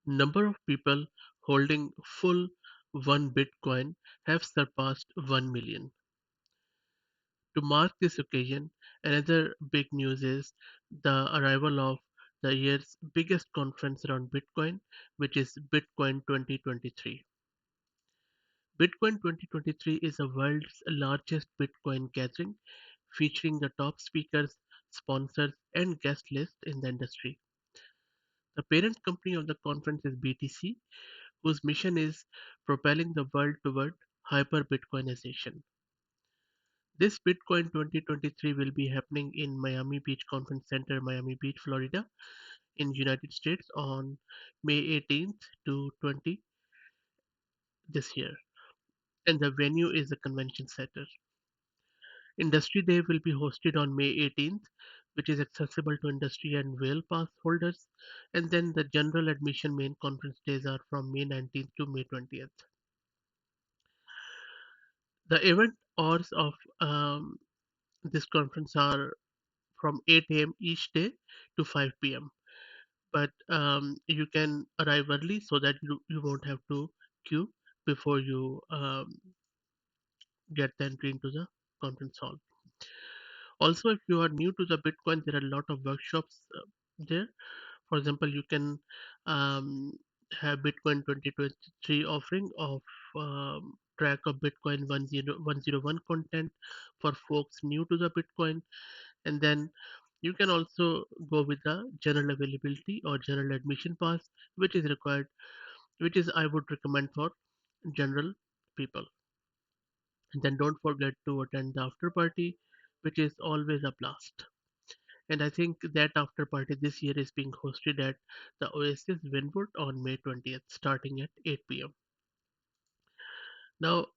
Number of people holding full one Bitcoin have surpassed 1 million. To mark this occasion, another big news is the arrival of the year's biggest conference around Bitcoin, which is Bitcoin 2023. Bitcoin 2023 is the world's largest Bitcoin gathering, featuring the top speakers, sponsors, and guest list in the industry. The parent company of the conference is BTC, whose mission is propelling the world toward hyper-Bitcoinization. This Bitcoin 2023 will be happening in Miami Beach Conference Center, Miami Beach, Florida, in United States on May 18th to 20 this year, and the venue is the convention center. Industry Day will be hosted on May 18th, which is accessible to industry and whale pass holders, and then the general admission main conference days are from May 19th to May 20th. The event hours of this conference are from 8 a.m. each day to 5 p.m. But you can arrive early so that you won't have to queue before you get the entry into the conference hall. Also, if you are new to the Bitcoin, there are a lot of workshops there. For example, you can um, have Bitcoin 2023 offering of track of Bitcoin 10101 content for folks new to the Bitcoin, and then you can also go with the general availability or general admission pass, which is required, which is I would recommend for general people. And then don't forget to attend the after party, which is always a blast. And I think that after party this year is being hosted at the Oasis Winwood on May 20th, starting at 8 p.m. Now,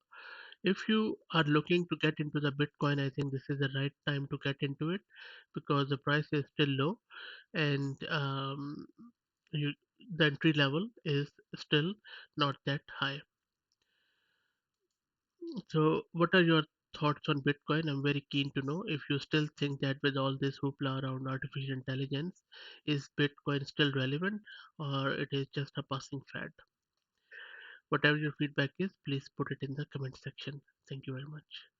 if you are looking to get into the Bitcoin, I think this is the right time to get into it because the price is still low and you, the entry level is still not that high. So, what are your thoughts on Bitcoin? I'm very keen to know if you still think that with all this hoopla around artificial intelligence, is Bitcoin still relevant or it is just a passing fad? Whatever your feedback is, please put it in the comment section. Thank you very much.